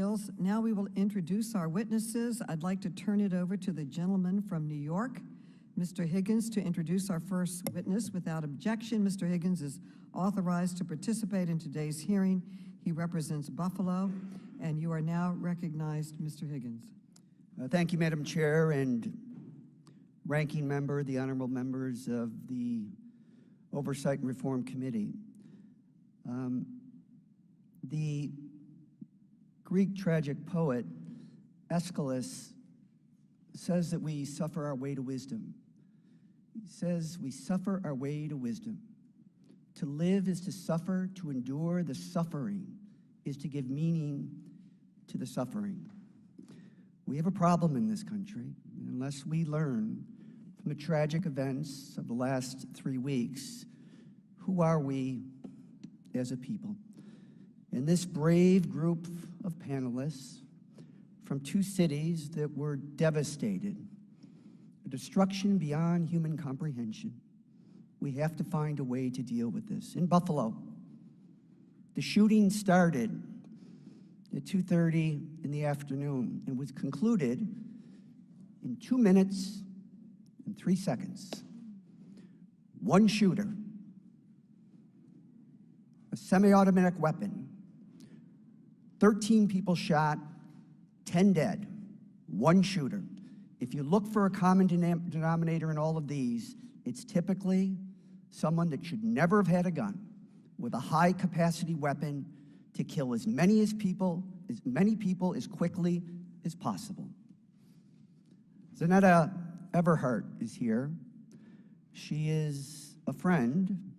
details. Now we will introduce our witnesses. I'd like to turn it over to the gentleman from New York, Mr. Higgins, to introduce our first witness. Without objection, Mr. Higgins is authorized to participate in today's hearing. He represents Buffalo, and you are now recognized, Mr. Higgins. Thank you, Madam Chair and Ranking Member, the honorable members of the Oversight and Reform Committee. The Greek tragic poet Aeschylus says that we suffer our way to wisdom. He says we suffer our way to wisdom. To live is to suffer, to endure the suffering is to give meaning to the suffering. We have a problem in this country. Unless we learn from the tragic events of the last 3 weeks, who are we as a people? And this brave group of panelists from 2 cities that were devastated, a destruction beyond human comprehension, we have to find a way to deal with this. In Buffalo, the shooting started at 2:30 in the afternoon and was concluded in 2 minutes and 3 seconds. One shooter, a semi-automatic weapon, 13 people shot, 10 dead, one shooter. If you look for a common denominator in all of these, it's typically someone that should never have had a gun with a high-capacity weapon to kill as many people as quickly as possible. Zeneta Everhart is here. She is a friend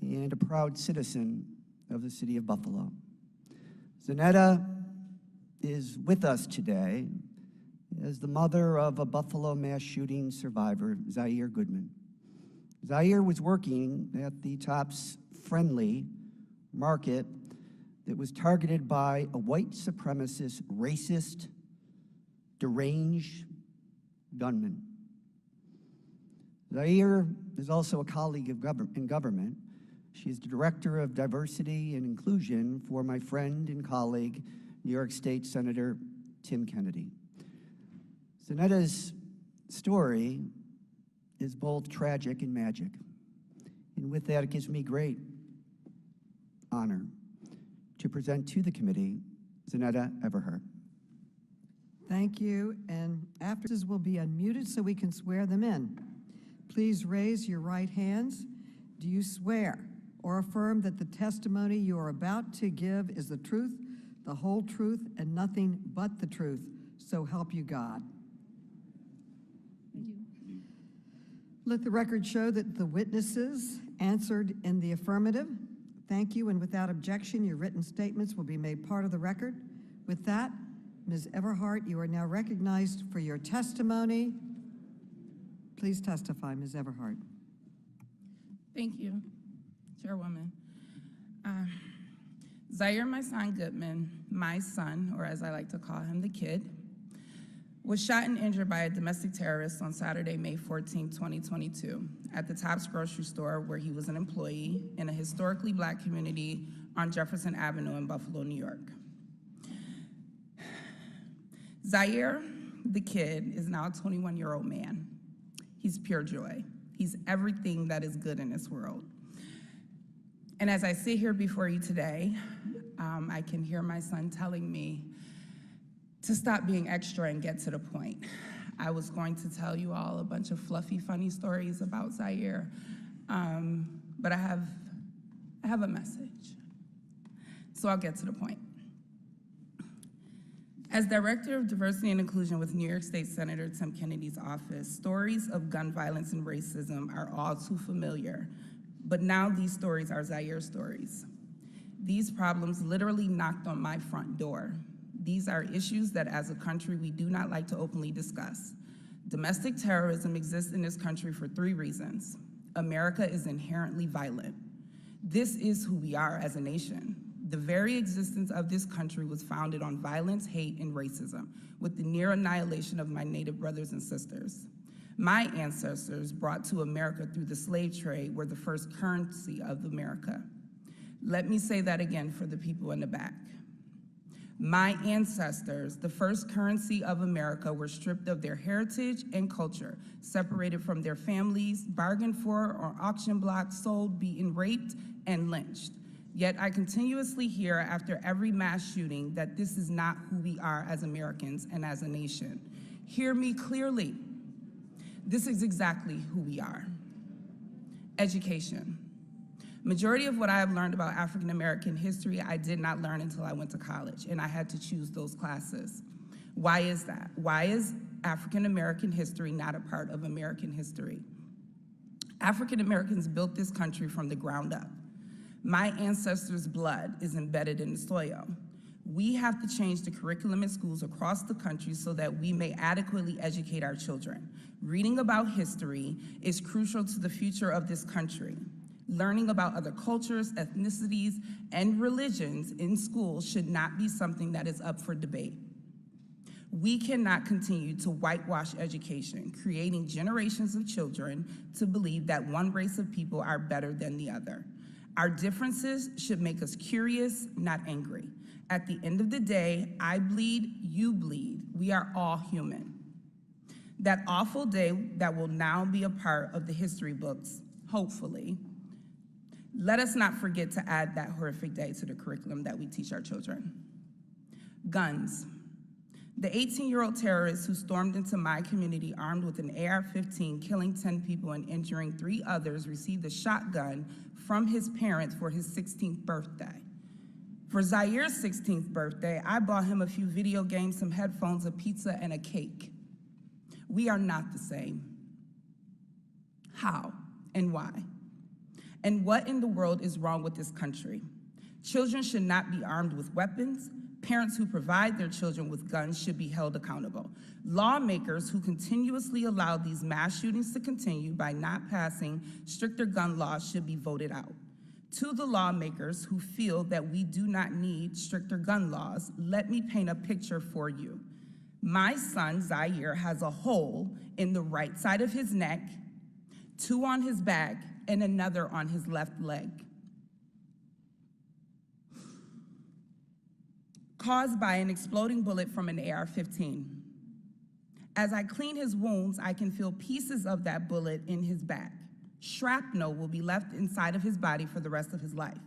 and a proud citizen of the city of Buffalo. Zeneta is with us today as the mother of a Buffalo mass shooting survivor, Zaire Goodman. Zaire was working at the Tops Friendly market that was targeted by a white supremacist, racist, deranged gunman. Zaire is also a colleague in government. She is the Director of Diversity and Inclusion for my friend and colleague, New York State Senator Tim Kennedy. Zeneta's story is both tragic and magic. And with that, it gives me great honor to present to the committee Zeneta Everhart. Thank you, and afterwards will be unmuted so we can swear them in. Please raise your right hands. Do you swear or affirm that the testimony you are about to give is the truth, the whole truth, and nothing but the truth, so help you God? I do. Let the record show that the witnesses answered in the affirmative. Thank you, and without objection, your written statements will be made part of the record. With that, Ms. Everhart, you are now recognized for your testimony. Please testify, Ms. Everhart. Thank you, Chairwoman. Zaire, my son Goodman, my son, or as I like to call him, the kid, was shot and injured by a domestic terrorist on Saturday, May 14, 2022, at the Tops grocery store where he was an employee in a historically Black community on Jefferson Avenue in Buffalo, New York. Zaire, the kid, is now a 21-year-old man. He's pure joy. He's everything that is good in this world. And as I sit here before you today, I can hear my son telling me to stop being extra and get to the point. I was going to tell you all a bunch of fluffy, funny stories about Zaire, but I have a message. So I'll get to the point. As Director of Diversity and Inclusion with New York State Senator Tim Kennedy's office, stories of gun violence and racism are all too familiar, but now these stories are Zaire's stories. These problems literally knocked on my front door. These are issues that as a country we do not like to openly discuss. Domestic terrorism exists in this country for 3 reasons. America is inherently violent. This is who we are as a nation. The very existence of this country was founded on violence, hate, and racism, with the near annihilation of my Native brothers and sisters. My ancestors brought to America through the slave trade were the first currency of America. Let me say that again for the people in the back. My ancestors, the first currency of America, were stripped of their heritage and culture, separated from their families, bargained for on auction blocks, sold, beaten, raped, and lynched. Yet I continuously hear after every mass shooting that this is not who we are as Americans and as a nation. Hear me clearly. This is exactly who we are. Education. Majority of what I have learned about African American history, I did not learn until I went to college, and I had to choose those classes. Why is that? Why is African American history not a part of American history? African Americans built this country from the ground up. My ancestors' blood is embedded in the soil. We have to change the curriculum in schools across the country so that we may adequately educate our children. Reading about history is crucial to the future of this country. Learning about other cultures, ethnicities, and religions in schools should not be something that is up for debate. We cannot continue to whitewash education, creating generations of children to believe that one race of people are better than the other. Our differences should make us curious, not angry. At the end of the day, I bleed, you bleed. We are all human. That awful day that will now be a part of the history books, hopefully, let us not forget to add that horrific day to the curriculum that we teach our children. Guns. The 18-year-old terrorist who stormed into my community armed with an AR-15, killing 10 people and injuring 3 others, received a shotgun from his parents for his 16th birthday. For Zaire's 16th birthday, I bought him a few video games, some headphones, a pizza, and a cake. We are not the same. How and why? And what in the world is wrong with this country? Children should not be armed with weapons. Parents who provide their children with guns should be held accountable. Lawmakers who continuously allow these mass shootings to continue by not passing stricter gun laws should be voted out. To the lawmakers who feel that we do not need stricter gun laws, let me paint a picture for you. My son, Zaire, has a hole in the right side of his neck, 2 on his back, and another on his left leg, caused by an exploding bullet from an AR-15. As I clean his wounds, I can feel pieces of that bullet in his back. Shrapnel will be left inside of his body for the rest of his life.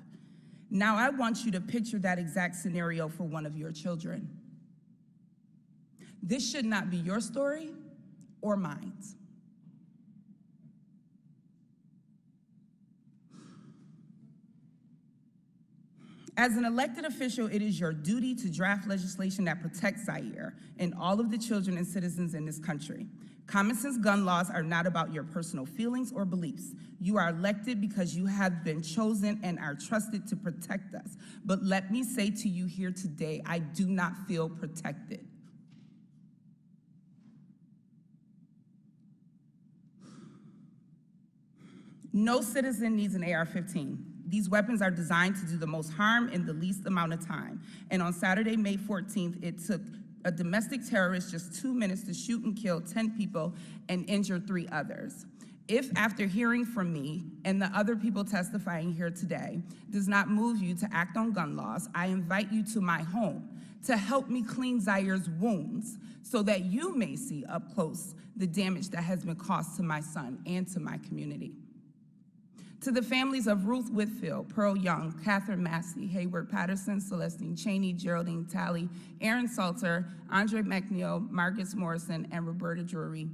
Now I want you to picture that exact scenario for one of your children. This should not be your story or mine. As an elected official, it is your duty to draft legislation that protects Zaire and all of the children and citizens in this country. Common sense gun laws are not about your personal feelings or beliefs. You are elected because you have been chosen and are trusted to protect us. But let me say to you here today, I do not feel protected. No citizen needs an AR-15. These weapons are designed to do the most harm in the least amount of time. And on Saturday, May 14th, it took a domestic terrorist just 2 minutes to shoot and kill 10 people and injure 3 others. If after hearing from me and the other people testifying here today does not move you to act on gun laws, I invite you to my home to help me clean Zaire's wounds so that you may see up close the damage that has been caused to my son and to my community. To the families of Ruth Whitfield, Pearl Young, Catherine Massey, Hayward Patterson, Celestine Cheney, Geraldine Talley, Aaron Salter, Andre McNeil, Marcus Morrison, and Roberta Drury,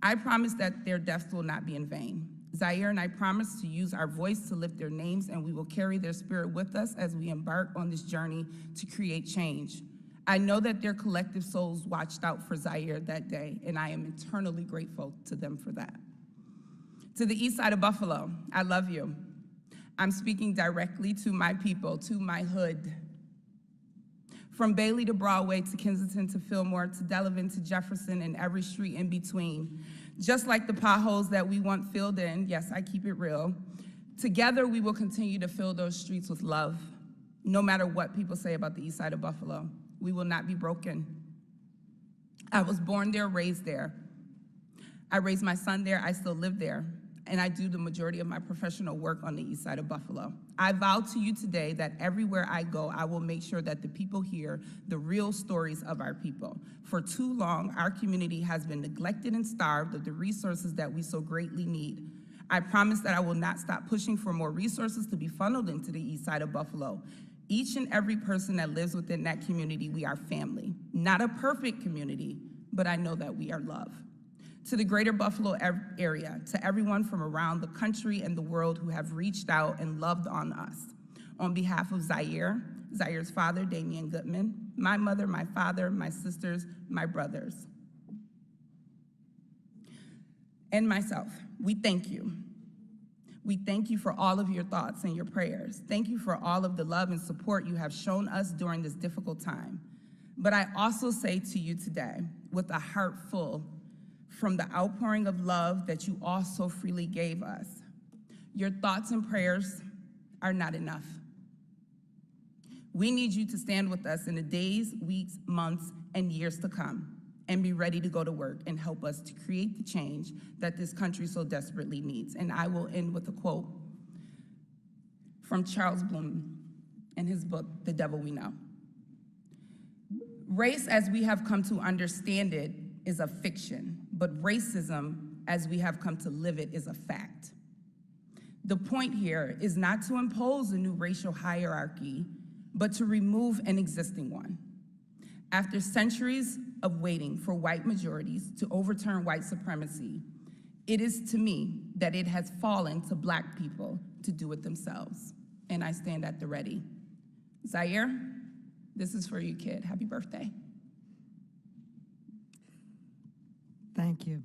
I promise that their deaths will not be in vain. Zaire and I promise to use our voice to lift their names, and we will carry their spirit with us as we embark on this journey to create change. I know that their collective souls watched out for Zaire that day, and I am eternally grateful to them for that. To the east side of Buffalo, I love you. I'm speaking directly to my people, to my hood. From Bailey to Broadway, to Kensington, to Fillmore, to Delavan, to Jefferson, and every street in between. Just like the potholes that we want filled in, yes, I keep it real, together we will continue to fill those streets with love, no matter what people say about the east side of Buffalo. We will not be broken. I was born there, raised there. I raised my son there, I still live there. and I do the majority of my professional work on the east side of Buffalo. I vow to you today that everywhere I go, I will make sure that the people hear the real stories of our people. For too long, our community has been neglected and starved of the resources that we so greatly need. I promise that I will not stop pushing for more resources to be funneled into the east side of Buffalo. Each and every person that lives within that community, we are family. Not a perfect community, but I know that we are love. To the greater Buffalo area, to everyone from around the country and the world who have reached out and loved on us. On behalf of Zaire, Zaire's father, Zaire Goodman, my mother, my father, my sisters, my brothers, and myself, we thank you. We thank you for all of your thoughts and your prayers. Thank you for all of the love and support you have shown us during this difficult time. But I also say to you today, with a heart full, from the outpouring of love that you all so freely gave us, your thoughts and prayers are not enough. We need you to stand with us in the days, weeks, months, and years to come, and be ready to go to work and help us to create the change that this country so desperately needs. And I will end with a quote from Charles Bloom in his book, The Devil We Know. Race, as we have come to understand it, is a fiction, but racism, as we have come to live it, is a fact. The point here is not to impose a new racial hierarchy, but to remove an existing one. After centuries of waiting for white majorities to overturn white supremacy, it is to me that it has fallen to Black people to do it themselves, and I stand at the ready. Zaire, this is for you, kid. Happy birthday. Thank you.